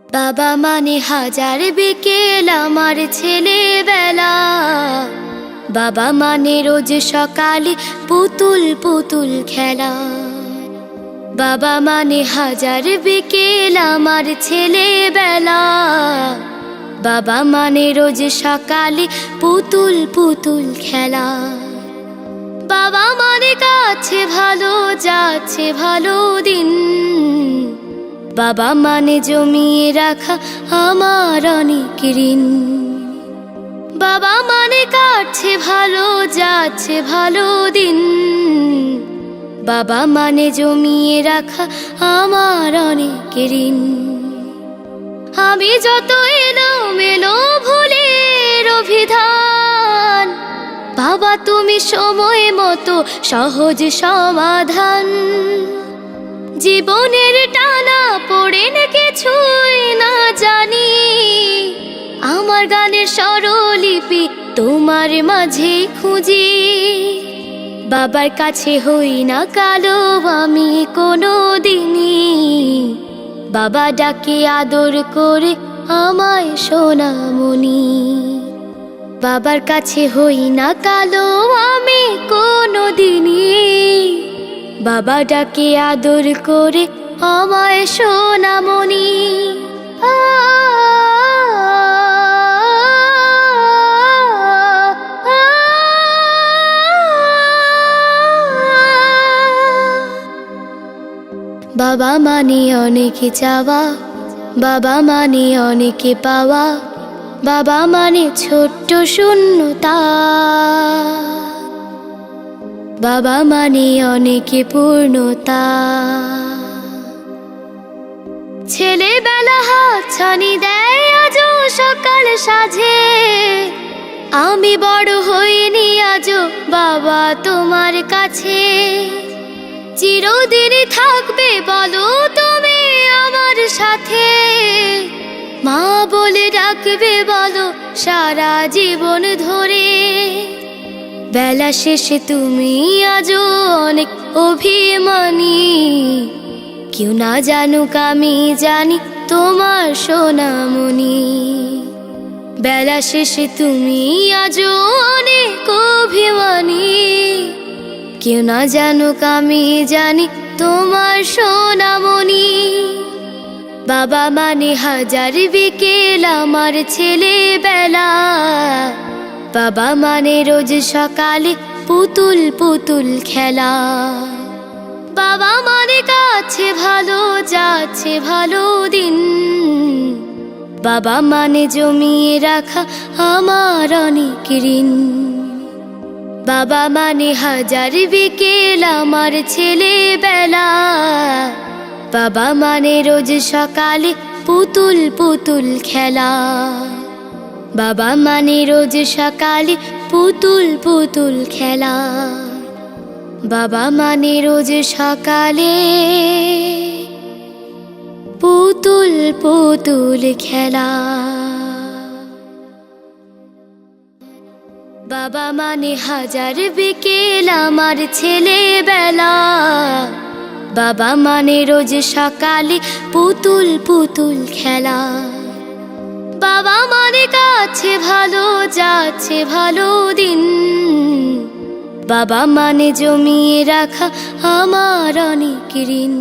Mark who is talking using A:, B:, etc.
A: বাবা মানে হাজার বিকেল আমার ছেলেবেলা। বাবা মানে রোজ সকালে পুতুল পুতুল খেলা। বাবা মানে হাজার বিকেল আমার ছেলেবেলা। বাবা মানে রোজ সকালে পুতুল পুতুল খেলা। বাবা মানে কাছে ভালো যাচ্ছে ভালো দিন। বাবা মানে জমিয়ে রাখা আমার অনেক ঋণ। বাবা মানে কাটছে ভালো যাচ্ছে ভালো দিন। বাবা মানে জমিয়ে রাখা আমার অনেক ঋণ। আমি যত এলোমেলো ভুলের অভিধান, বাবা তুমি সময় মতো সহজ সমাধান। জীবনের টানা পড়ে না কিছুই না জানি, আমার গানের স্বরলিপি তোমার মাঝে খুঁজি। বাবার কাছে হই না কালো আমি কোনো দিনই, বাবা ডাকে আদর করে আমায় সোনামণি। বাবার কাছে হই না কালো আমি কোনো দিনই, বাবা ডাকে আদর করে আমায় সোনামণি। বাবা মানে অনেকে চাওয়া, বাবা মানে অনেকে পাওয়া। বাবা মানে ছোট্ট শূন্যতা, বাবা মানে অনেকে পূর্ণতা। ছেলেবেলা হাত ছানি দেয় আজও সকাল সাজে। আমি বড় হইনি আজও বাবা তোমার কাছে। চিরদিনই থাকবে বলো তুমি আমার সাথে, মা বলে ডাকবে বলো সারা জীবন ধরে। বেলা শেষে তুমি আজও অনেক অভিমানী, কেউ না জানুক আমি জানি তোমার সোনামণি। বেলা শেষে তুমি আজও অনেক অভিমানী, কেউ না জানুক আমি জানি তোমার সোনামণি। বাবা মানে হাজার বিকেল আমার ছেলেবেলা। বাবা মানে রোজ সকালে পুতুল পুতুল খেলা। বাবা মানে কাছে ভালো যাচ্ছে ভালো দিন। বাবা মানে জমিয়ে রাখা আমার অনেক ঋণ। বাবা মানে হাজার বিকেল আমার ছেলেবেলা। বাবা মানে রোজ সকালে পুতুল পুতুল খেলা। বাবা মানে রোজ সকালে পুতুল পুতুল খেলা। বাবা মানে রোজ সকালে পুতুল পুতুল খেলা। বাবা মানে হাজার বিকেল আমার ছেলেবেলা। বাবা মানে রোজ সকালে পুতুল পুতুল খেলা। বাবা মানে কাছে ভালো যাচ্ছে ভালো দিন। বাবা মানে জমিয়ে রাখা আমার অনেক ঋণ।